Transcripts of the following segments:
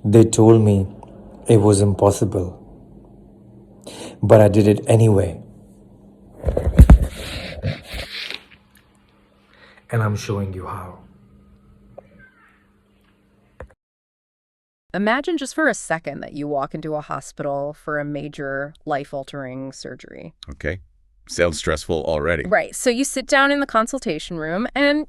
They told me it was impossible, but I did it anyway. And I'm showing you how. Imagine just for a second that you walk into a hospital for a major life-altering surgery. Okay. Sounds stressful already. Right. So you sit down in the consultation room and,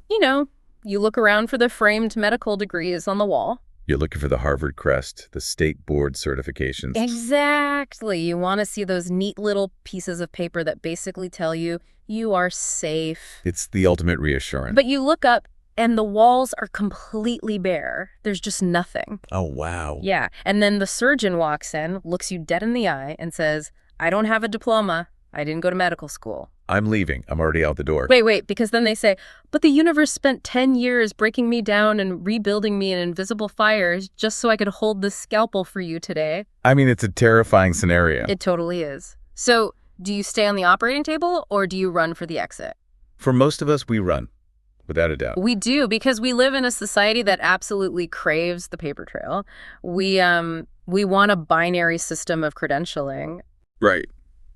you look around for the framed medical degrees on the wall. You're looking for the Harvard crest, the state board certifications. Exactly. You want to see those neat little pieces of paper that basically tell you you are safe. It's the ultimate reassurance. But you look up and the walls are completely bare. There's just nothing. Oh, wow. Yeah. And then the surgeon walks in, looks you dead in the eye, and says, I don't have a diploma. I didn't go to medical school. I'm leaving. I'm already out the door. Wait, because then they say, but the universe spent 10 years breaking me down and rebuilding me in invisible fires just so I could hold this scalpel for you today. I mean, it's a terrifying scenario. It totally is. So, do you stay on the operating table or do you run for the exit? For most of us, we run, without a doubt. We do, because we live in a society that absolutely craves the paper trail. We want a binary system of credentialing. Right.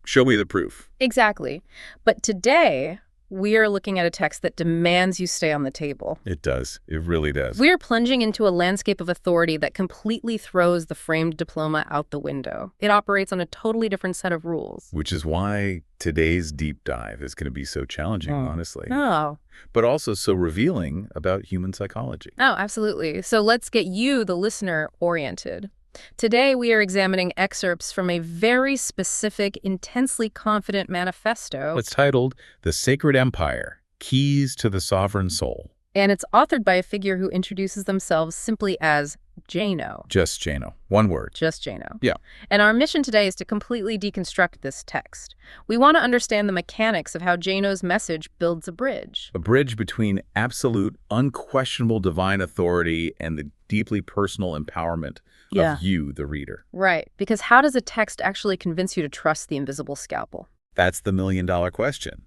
Show me the proof. Exactly. But today, we are looking at a text that demands you stay on the table. It does. It really does. We are plunging into a landscape of authority that completely throws the framed diploma out the window. It operates on a totally different set of rules. Which is why today's deep dive is going to be so challenging, honestly. Oh. But also so revealing about human psychology. Oh, absolutely. So let's get you, the listener, oriented. Today, we are examining excerpts from a very specific, intensely confident manifesto. It's titled The Sacred Empire, Keys to the Sovereign Soul. And it's authored by a figure who introduces themselves simply as Jano. Just Jano. One word. Just Jano. Yeah. And our mission today is to completely deconstruct this text. We want to understand the mechanics of how Jano's message builds a bridge. A bridge between absolute, unquestionable divine authority and the deeply personal empowerment of you, the reader. Right. Because how does a text actually convince you to trust the invisible scalpel? That's the million-dollar question.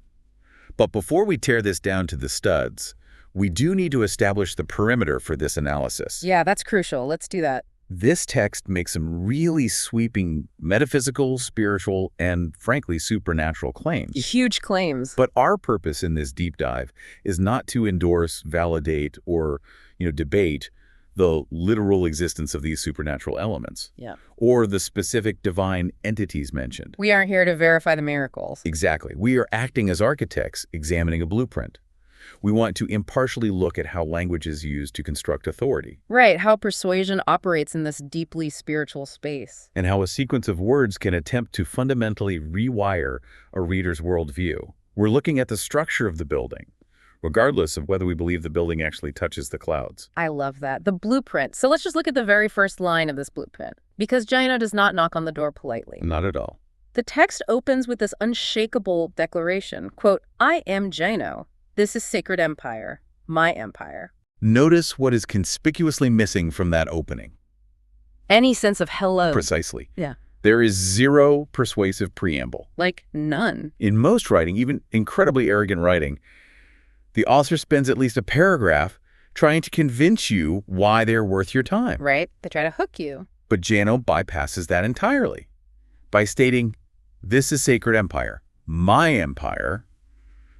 But before we tear this down to the studs, we do need to establish the perimeter for this analysis. Yeah, that's crucial. Let's do that. This text makes some really sweeping metaphysical, spiritual, and frankly, supernatural claims. Huge claims. But our purpose in this deep dive is not to endorse, validate, or debate the literal existence of these supernatural elements. Yeah. Or the specific divine entities mentioned. We aren't here to verify the miracles. Exactly. We are acting as architects, examining a blueprint. We want to impartially look at how language is used to construct authority. Right, how persuasion operates in this deeply spiritual space. And how a sequence of words can attempt to fundamentally rewire a reader's worldview. We're looking at the structure of the building, regardless of whether we believe the building actually touches the clouds. I love that. The blueprint. So let's just look at the very first line of this blueprint. Because Jano does not knock on the door politely. Not at all. The text opens with this unshakable declaration, quote, I am Jano. This is Sacred Empire, my empire. Notice what is conspicuously missing from that opening. Any sense of hello. Precisely. Yeah. There is zero persuasive preamble. Like none. In most writing, even incredibly arrogant writing, the author spends at least a paragraph trying to convince you why they're worth your time. Right. They try to hook you. But Jano bypasses that entirely by stating, this is Sacred Empire, my empire.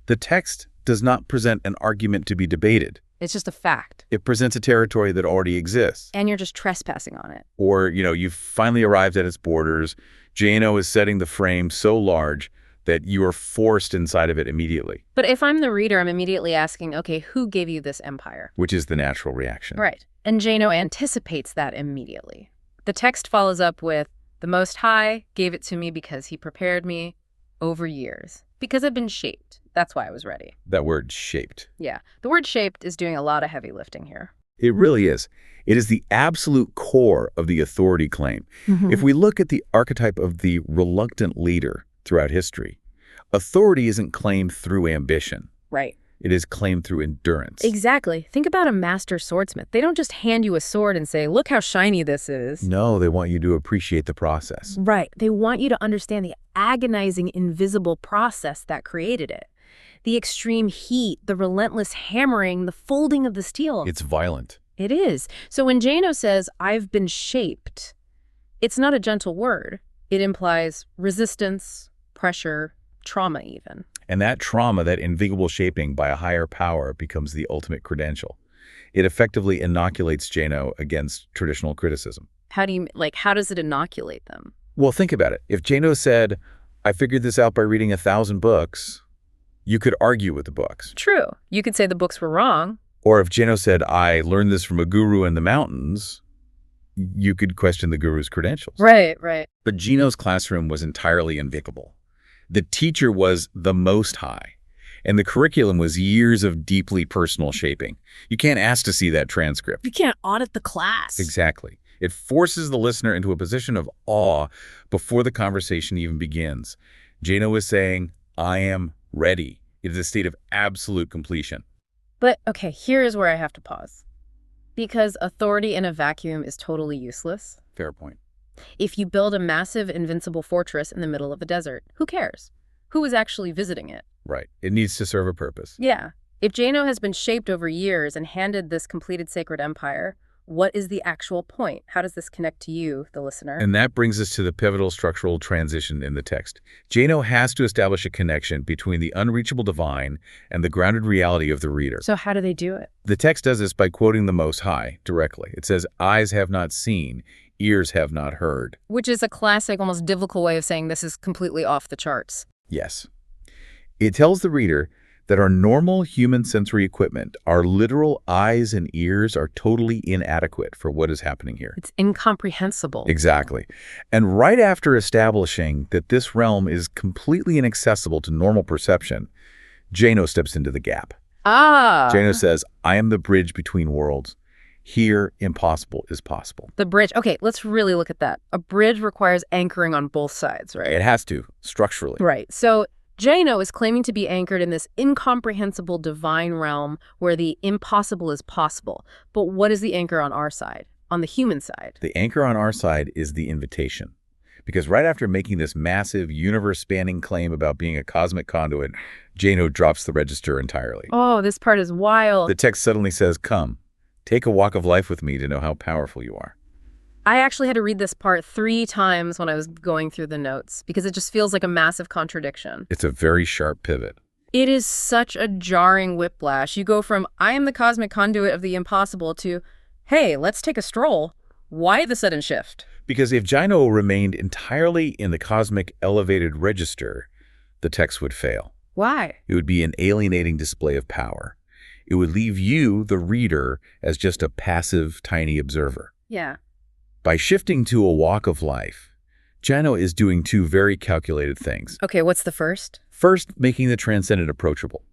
The text does not present an argument to be debated. It's just a fact. It presents a territory that already exists. And you're just trespassing on it. Or, you've finally arrived at its borders. Jano is setting the frame so large that you are forced inside of it immediately. But if I'm the reader, I'm immediately asking, okay, who gave you this empire? Which is the natural reaction. Right. And Jano anticipates that immediately. The text follows up with, the Most High gave it to me because he prepared me over years. Because I've been shaped. That's why I was ready. That word, shaped. Yeah. The word shaped is doing a lot of heavy lifting here. It really is. It is the absolute core of the authority claim. If we look at the archetype of the reluctant leader throughout history, authority isn't claimed through ambition. Right. It is claimed through endurance. Exactly. Think about a master swordsmith. They don't just hand you a sword and say, look how shiny this is. No, they want you to appreciate the process. Right. They want you to understand the agonizing, invisible process that created it. The extreme heat, the relentless hammering, the folding of the steel. It's violent. It is. So when Jano says, I've been shaped, it's not a gentle word. It implies resistance, pressure, trauma even. And that trauma, that invisible shaping by a higher power, becomes the ultimate credential. It effectively inoculates Jano against traditional criticism. How does it inoculate them? Well, think about it. If Jano said, I figured this out by reading 1,000 books, you could argue with the books. True. You could say the books were wrong. Or if Jano said, I learned this from a guru in the mountains, you could question the guru's credentials. Right. But Jano's classroom was entirely invisible. The teacher was the Most High, and the curriculum was years of deeply personal shaping. You can't ask to see that transcript. You can't audit the class. Exactly. It forces the listener into a position of awe before the conversation even begins. Jano is saying, I am ready. It is a state of absolute completion. But, okay, here is where I have to pause. Because authority in a vacuum is totally useless. Fair point. If you build a massive, invincible fortress in the middle of a desert, who cares? Who is actually visiting it? Right. It needs to serve a purpose. Yeah. If Jano has been shaped over years and handed this completed sacred empire, what is the actual point? How does this connect to you, the listener? And that brings us to the pivotal structural transition in the text. Jano has to establish a connection between the unreachable divine and the grounded reality of the reader. So how do they do it? The text does this by quoting the Most High directly. It says, eyes have not seen, ears have not heard. Which is a classic, almost biblical way of saying this is completely off the charts. Yes. It tells the reader that our normal human sensory equipment, our literal eyes and ears, are totally inadequate for what is happening here. It's incomprehensible. Exactly. And right after establishing that this realm is completely inaccessible to normal perception, Jano steps into the gap. Jano says, I am the bridge between worlds. Here, impossible is possible. The bridge. Okay, let's really look at that. A bridge requires anchoring on both sides, right? It has to, structurally. Right. So Jano is claiming to be anchored in this incomprehensible divine realm where the impossible is possible. But what is the anchor on our side, on the human side? The anchor on our side is the invitation. Because right after making this massive, universe-spanning claim about being a cosmic conduit, Jano drops the register entirely. Oh, this part is wild. The text suddenly says, come, take a walk of life with me to know how powerful you are. I actually had to read this part 3 times when I was going through the notes because it just feels like a massive contradiction. It's a very sharp pivot. It is such a jarring whiplash. You go from, I am the cosmic conduit of the impossible to, hey, let's take a stroll. Why the sudden shift? Because if Jano remained entirely in the cosmic elevated register, the text would fail. Why? It would be an alienating display of power. It would leave you, the reader, as just a passive, tiny observer. Yeah. By shifting to a walk of life, Jano is doing 2 very calculated things. Okay, what's the first? First, making the transcendent approachable.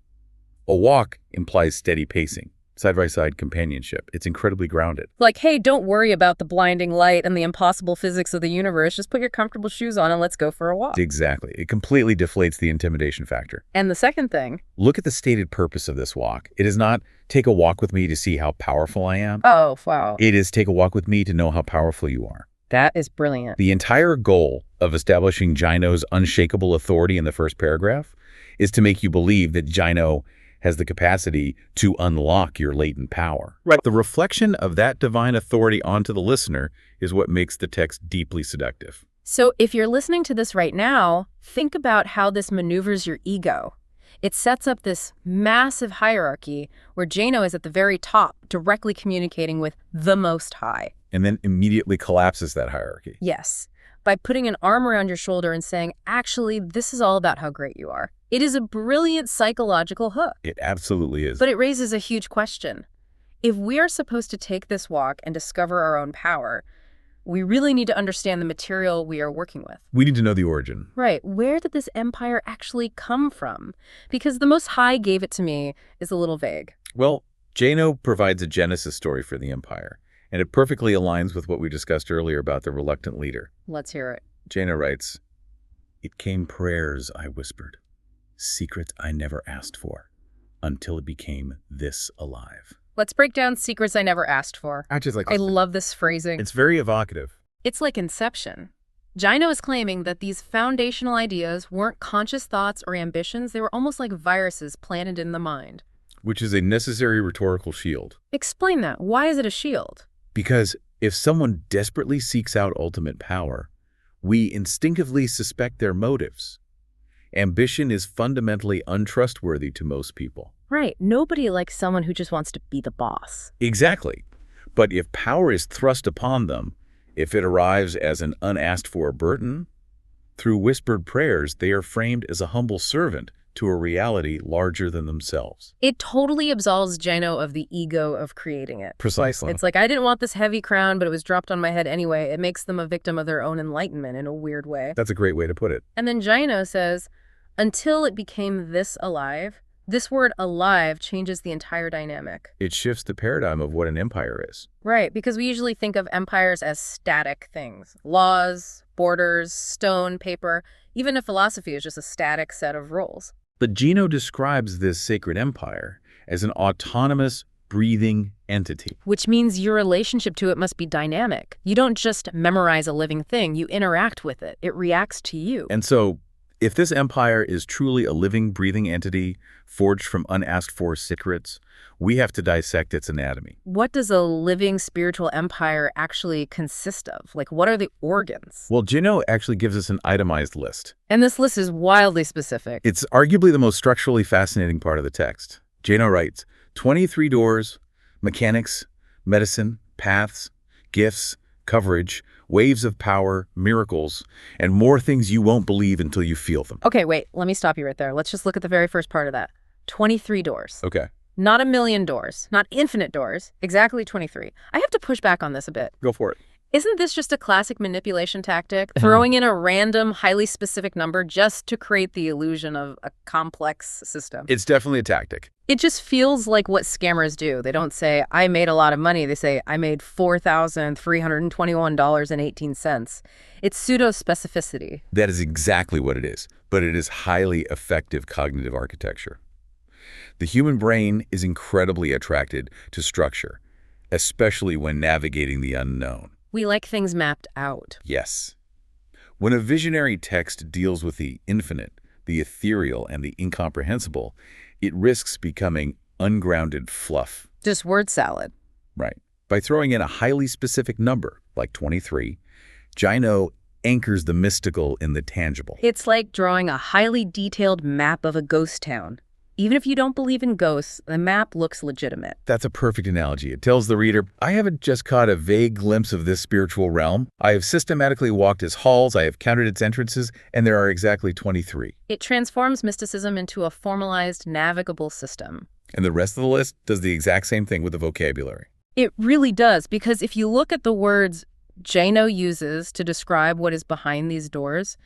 A walk implies steady pacing, side-by-side companionship. It's incredibly grounded. Like, hey, don't worry about the blinding light and the impossible physics of the universe. Just put your comfortable shoes on and let's go for a walk. Exactly. It completely deflates the intimidation factor. And the second thing. Look at the stated purpose of this walk. It is not take a walk with me to see how powerful I am. Oh, wow. It is take a walk with me to know how powerful you are. That is brilliant. The entire goal of establishing Jano's unshakable authority in the first paragraph is to make you believe that Jano has the capacity to unlock your latent power. Right. The reflection of that divine authority onto the listener is what makes the text deeply seductive. So if you're listening to this right now, think about how this maneuvers your ego. It sets up this massive hierarchy where Jano is at the very top, directly communicating with the Most High. And then immediately collapses that hierarchy. Yes, by putting an arm around your shoulder and saying, actually, this is all about how great you are. It is a brilliant psychological hook. It absolutely is. But it raises a huge question. If we are supposed to take this walk and discover our own power, we really need to understand the material we are working with. We need to know the origin. Right. Where did this empire actually come from? Because the Most High gave it to me is a little vague. Well, Jano provides a genesis story for the empire, and it perfectly aligns with what we discussed earlier about the reluctant leader. Let's hear it. Jano writes, "It came prayers I whispered, secrets I never asked for, until it became this alive." Let's break down secrets I never asked for. I love this phrasing. It's very evocative. It's like Inception. Jano is claiming that these foundational ideas weren't conscious thoughts or ambitions. They were almost like viruses planted in the mind. which is a necessary rhetorical shield. Explain that. Why is it a shield? Because if someone desperately seeks out ultimate power, we instinctively suspect their motives. Ambition is fundamentally untrustworthy to most people. Right. Nobody likes someone who just wants to be the boss. Exactly. But if power is thrust upon them, if it arrives as an unasked-for burden, through whispered prayers, they are framed as a humble servant to a reality larger than themselves. It totally absolves Jano of the ego of creating it. Precisely. It's like, I didn't want this heavy crown, but it was dropped on my head anyway. It makes them a victim of their own enlightenment in a weird way. That's a great way to put it. And then Jano says, until it became this alive, this word alive changes the entire dynamic. It shifts the paradigm of what an empire is. Right, because we usually think of empires as static things. Laws, borders, stone, paper. Even if philosophy is just a static set of rules. But Jino describes this sacred empire as an autonomous, breathing entity. Which means your relationship to it must be dynamic. You don't just memorize a living thing, you interact with it. It reacts to you. And so, if this empire is truly a living, breathing entity forged from unasked-for secrets, we have to dissect its anatomy. What does a living spiritual empire actually consist of? Like, what are the organs? Well, Jino actually gives us an itemized list. And this list is wildly specific. It's arguably the most structurally fascinating part of the text. Jano writes, 23 doors, mechanics, medicine, paths, gifts, coverage, waves of power, miracles, and more things you won't believe until you feel them. Okay, wait, let me stop you right there. Let's just look at the very first part of that. 23 doors. Okay, Not a million doors, not infinite doors, exactly 23. I have to push back on this a bit. go for it. Isn't this just a classic manipulation tactic? Throwing in a random, highly specific number just to create the illusion of a complex system. It's definitely a tactic. It just feels like what scammers do. They don't say, I made a lot of money. They say, I made $4,321.18. It's pseudo-specificity. That is exactly what it is, but it is highly effective cognitive architecture. The human brain is incredibly attracted to structure, especially when navigating the unknown. We like things mapped out. Yes. When a visionary text deals with the infinite, the ethereal, and the incomprehensible, it risks becoming ungrounded fluff. Just word salad. Right. By throwing in a highly specific number, like 23, Jino anchors the mystical in the tangible. It's like drawing a highly detailed map of a ghost town. Even if you don't believe in ghosts, the map looks legitimate. That's a perfect analogy. It tells the reader, I haven't just caught a vague glimpse of this spiritual realm. I have systematically walked its halls, I have counted its entrances, and there are exactly 23. It transforms mysticism into a formalized, navigable system. And the rest of the list does the exact same thing with the vocabulary. It really does, because if you look at the words Jano uses to describe what is behind these doors,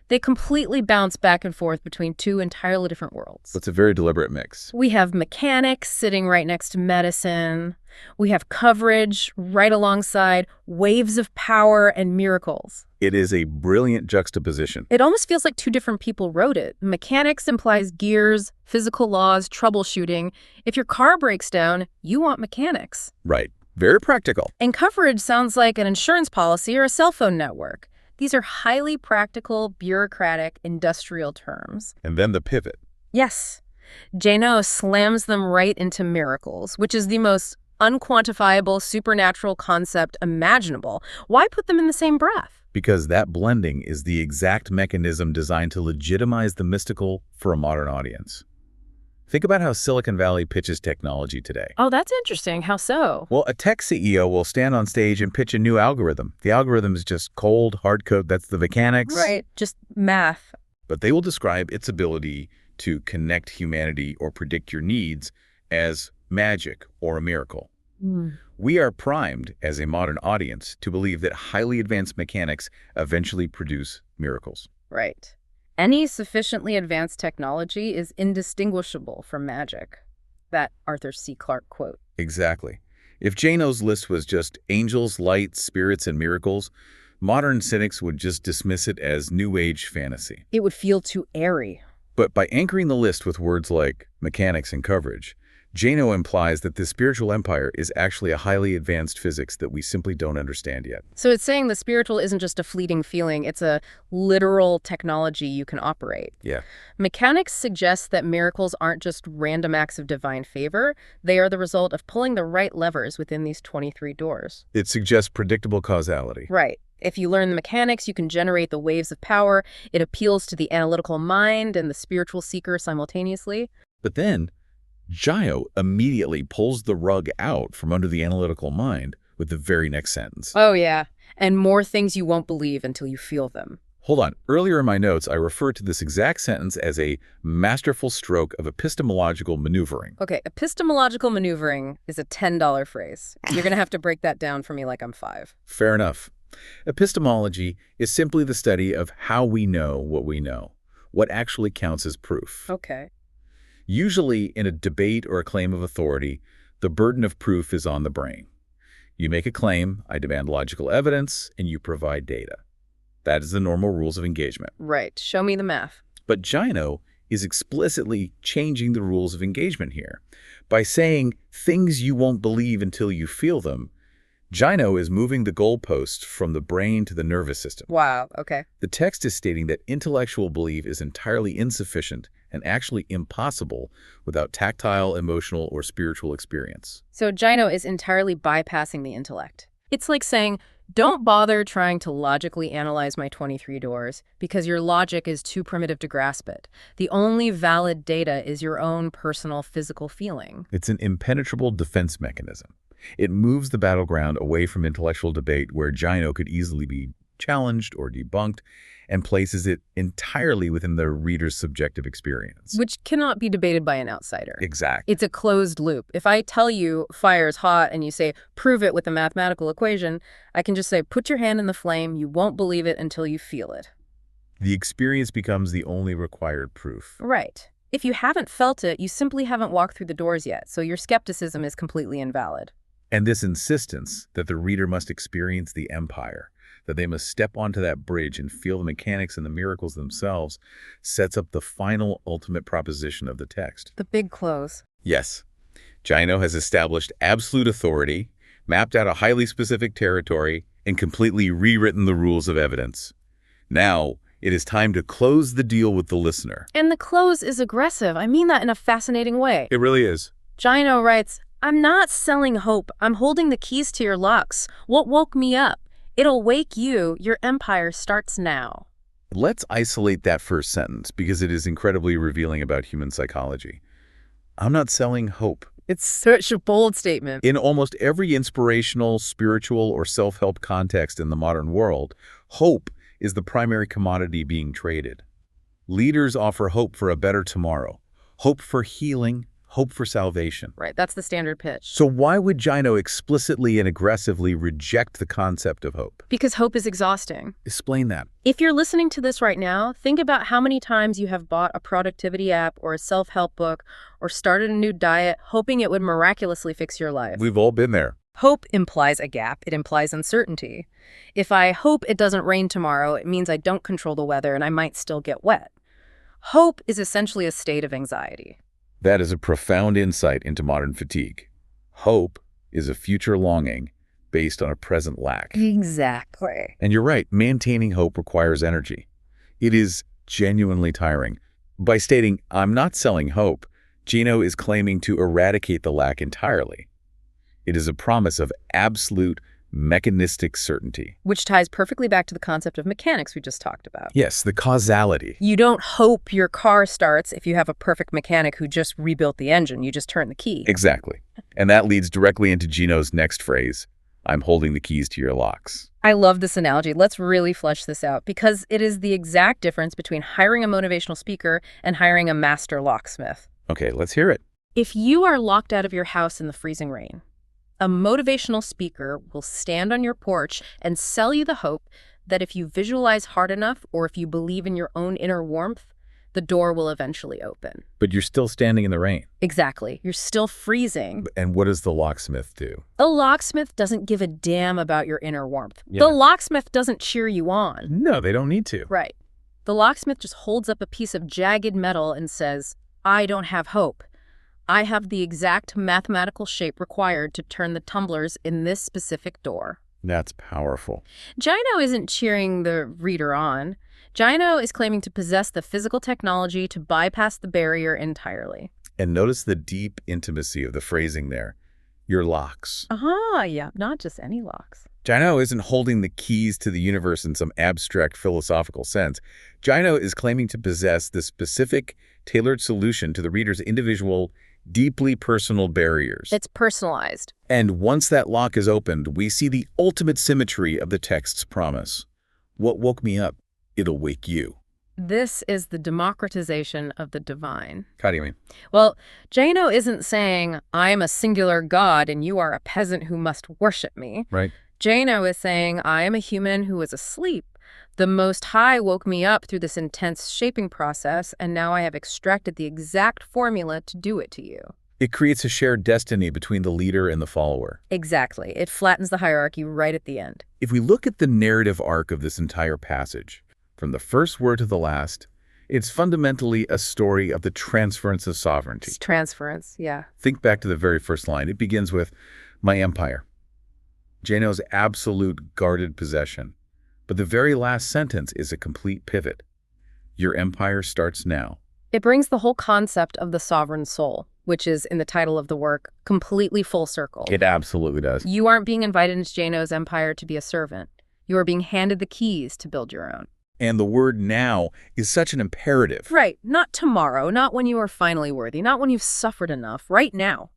they completely bounce back and forth between two entirely different worlds. So it's a very deliberate mix. We have mechanics sitting right next to medicine. We have coverage right alongside waves of power and miracles. It is a brilliant juxtaposition. It almost feels like two different people wrote it. Mechanics implies gears, physical laws, troubleshooting. If your car breaks down, you want mechanics. Right. Very practical. And coverage sounds like an insurance policy or a cell phone network. These are highly practical, bureaucratic, industrial terms. And then the pivot. Yes. Jano slams them right into miracles, which is the most unquantifiable supernatural concept imaginable. Why put them in the same breath? Because that blending is the exact mechanism designed to legitimize the mystical for a modern audience. Think about how Silicon Valley pitches technology today. Oh, that's interesting. How so? Well, a tech CEO will stand on stage and pitch a new algorithm. The algorithm is just cold, hard code. That's the mechanics. Right. Just math. But they will describe its ability to connect humanity or predict your needs as magic or a miracle. We are primed as a modern audience to believe that highly advanced mechanics eventually produce miracles. Right. Any sufficiently advanced technology is indistinguishable from magic. That Arthur C. Clarke quote. Exactly. If Jano's list was just angels, lights, spirits, and miracles, modern cynics would just dismiss it as New Age fantasy. It would feel too airy. But by anchoring the list with words like mechanics and coverage, Jano implies that the spiritual empire is actually a highly advanced physics that we simply don't understand yet. So it's saying the spiritual isn't just a fleeting feeling, it's a literal technology you can operate. Yeah. Mechanics suggests that miracles aren't just random acts of divine favor, they are the result of pulling the right levers within these 23 doors. It suggests predictable causality. Right. If you learn the mechanics, you can generate the waves of power. It appeals to the analytical mind and the spiritual seeker simultaneously. But then, Jio immediately pulls the rug out from under the analytical mind with the very next sentence. Oh, yeah. And more things you won't believe until you feel them. Hold on. Earlier in my notes, I referred to this exact sentence as a masterful stroke of epistemological maneuvering. Okay, epistemological maneuvering is a $10 phrase. You're going to have to break that down for me like I'm 5. Fair enough. Epistemology is simply the study of how we know, what actually counts as proof. Okay. Usually, in a debate or a claim of authority, the burden of proof is on the brain. You make a claim, I demand logical evidence, and you provide data. That is the normal rules of engagement. Right. Show me the math. But Jino is explicitly changing the rules of engagement here. By saying things you won't believe until you feel them, Jino is moving the goalpost from the brain to the nervous system. Wow, okay. The text is stating that intellectual belief is entirely insufficient and actually impossible without tactile, emotional, or spiritual experience. So Jino is entirely bypassing the intellect. It's like saying, don't bother trying to logically analyze my 23 doors because your logic is too primitive to grasp it. The only valid data is your own personal physical feeling. It's an impenetrable defense mechanism. It moves the battleground away from intellectual debate where Jino could easily be challenged or debunked and places it entirely within the reader's subjective experience. Which cannot be debated by an outsider. Exactly. It's a closed loop. If I tell you fire's hot and you say, prove it with a mathematical equation, I can just say, put your hand in the flame. You won't believe it until you feel it. The experience becomes the only required proof. Right. If you haven't felt it, you simply haven't walked through the doors yet, so your skepticism is completely invalid. And this insistence that the reader must experience the empire, that they must step onto that bridge and feel the mechanics and the miracles themselves, sets up the final ultimate proposition of the text. The big close. Yes, Jino has established absolute authority, mapped out a highly specific territory, and completely rewritten the rules of evidence. Now, it is time to close the deal with the listener. And the close is aggressive. I mean that in a fascinating way. It really is. Jino writes, I'm not selling hope. I'm holding the keys to your locks. What woke me up? It'll wake you. Your empire starts now. Let's isolate that first sentence because it is incredibly revealing about human psychology. I'm not selling hope. It's such a bold statement. In almost every inspirational, spiritual, or self-help context in the modern world, hope is the primary commodity being traded. Leaders offer hope for a better tomorrow, hope for healing, hope for salvation. Right, that's the standard pitch. So why would Jino explicitly and aggressively reject the concept of hope? Because hope is exhausting. Explain that. If you're listening to this right now, think about how many times you have bought a productivity app or a self-help book or started a new diet hoping it would miraculously fix your life. We've all been there. Hope implies a gap. It implies uncertainty. If I hope it doesn't rain tomorrow, it means I don't control the weather and I might still get wet. Hope is essentially a state of anxiety. That is a profound insight into modern fatigue. Hope is a future longing based on a present lack. Exactly. And you're right, maintaining hope requires energy. It is genuinely tiring. By stating, I'm not selling hope, Jino is claiming to eradicate the lack entirely. It is a promise of absolute mechanistic certainty. Which ties perfectly back to the concept of mechanics we just talked about. Yes, the causality. You don't hope your car starts if you have a perfect mechanic who just rebuilt the engine. You just turn the key. Exactly. And that leads directly into Jino's next phrase, I'm holding the keys to your locks. I love this analogy. Let's really flesh this out because it is the exact difference between hiring a motivational speaker and hiring a master locksmith. Okay, let's hear it. If you are locked out of your house in the freezing rain, a motivational speaker will stand on your porch and sell you the hope that if you visualize hard enough or if you believe in your own inner warmth, the door will eventually open. But you're still standing in the rain. Exactly. You're still freezing. And what does the locksmith do? The locksmith doesn't give a damn about your inner warmth. Yeah. The locksmith doesn't cheer you on. No, they don't need to. Right. The locksmith just holds up a piece of jagged metal and says, I don't have hope. I have the exact mathematical shape required to turn the tumblers in this specific door. That's powerful. Gino isn't cheering the reader on. Gino is claiming to possess the physical technology to bypass the barrier entirely. And notice the deep intimacy of the phrasing there. Your locks. Yeah, not just any locks. Gino isn't holding the keys to the universe in some abstract philosophical sense. Gino is claiming to possess the specific, tailored solution to the reader's individual, deeply personal barriers. It's personalized. And once that lock is opened, we see the ultimate symmetry of the text's promise. What woke me up, it'll wake you. This is the democratization of the divine. How do you mean? Well, Gino isn't saying, I'm a singular god and you are a peasant who must worship me. Right. Gino is saying, I am a human who is asleep. The Most High woke me up through this intense shaping process, and now I have extracted the exact formula to do it to you. It creates a shared destiny between the leader and the follower. Exactly. It flattens the hierarchy right at the end. If we look at the narrative arc of this entire passage, from the first word to the last, it's fundamentally a story of the transference of sovereignty. It's transference, yeah. Think back to the very first line. It begins with, my empire. Gino's absolute guarded possession. But the very last sentence is a complete pivot. Your empire starts now. It brings the whole concept of the sovereign soul, which is in the title of the work, completely full circle. It absolutely does. You aren't being invited into Gino's empire to be a servant. You are being handed the keys to build your own. And the word now is such an imperative. Right. Not tomorrow, not when you are finally worthy, not when you've suffered enough. Right now.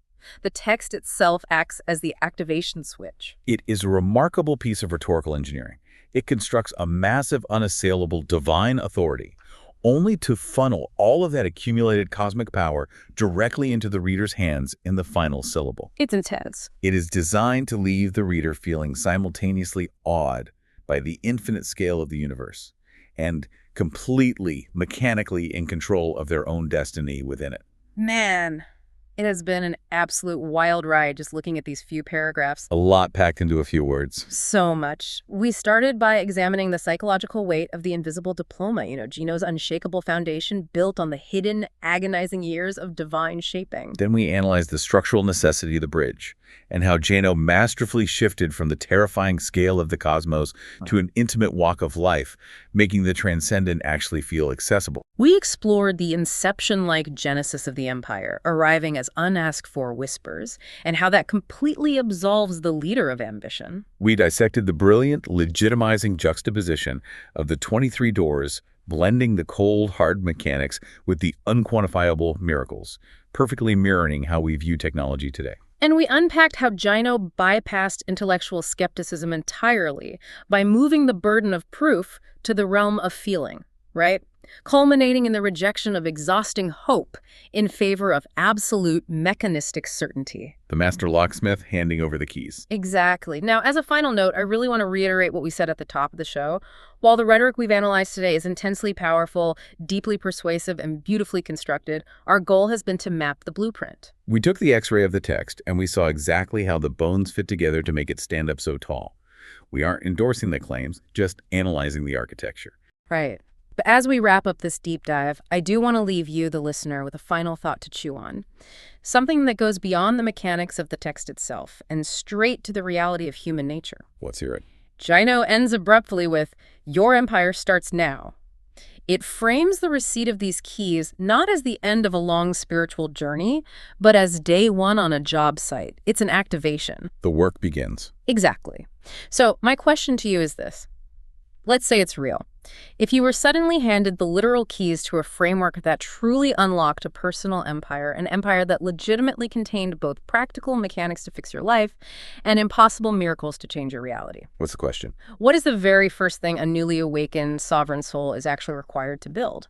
The text itself acts as the activation switch. It is a remarkable piece of rhetorical engineering. It constructs a massive, unassailable divine authority, only to funnel all of that accumulated cosmic power directly into the reader's hands in the final syllable. It's intense. It is designed to leave the reader feeling simultaneously awed by the infinite scale of the universe and completely mechanically in control of their own destiny within it. Man, it has been an absolute wild ride just looking at these few paragraphs. A lot packed into a few words. So much. We started by examining the psychological weight of the invisible diploma, Gino's unshakable foundation built on the hidden, agonizing years of divine shaping. Then we analyzed the structural necessity of the bridge and how Gino masterfully shifted from the terrifying scale of the cosmos to an intimate walk of life, making the transcendent actually feel accessible. We explored the inception-like genesis of the empire, arriving as unasked-for whispers, and how that completely absolves the leader of ambition. We dissected the brilliant, legitimizing juxtaposition of the 23 doors, blending the cold, hard mechanics with the unquantifiable miracles, perfectly mirroring how we view technology today. And we unpacked how Gino bypassed intellectual skepticism entirely by moving the burden of proof to the realm of feeling, right? Culminating in the rejection of exhausting hope in favor of absolute mechanistic certainty. The master locksmith handing over the keys. Exactly. Now, as a final note, I really want to reiterate what we said at the top of the show. While the rhetoric we've analyzed today is intensely powerful, deeply persuasive, and beautifully constructed, our goal has been to map the blueprint. We took the X-ray of the text, and we saw exactly how the bones fit together to make it stand up so tall. We aren't endorsing the claims, just analyzing the architecture. Right. But as we wrap up this deep dive, I do want to leave you, the listener, with a final thought to chew on. Something that goes beyond the mechanics of the text itself and straight to the reality of human nature. Let's hear it. Gino ends abruptly with, "Your empire starts now." It frames the receipt of these keys not as the end of a long spiritual journey, but as day one on a job site. It's an activation. The work begins. Exactly. So my question to you is this. Let's say it's real. If you were suddenly handed the literal keys to a framework that truly unlocked a personal empire, an empire that legitimately contained both practical mechanics to fix your life and impossible miracles to change your reality. What's the question? What is the very first thing a newly awakened sovereign soul is actually required to build?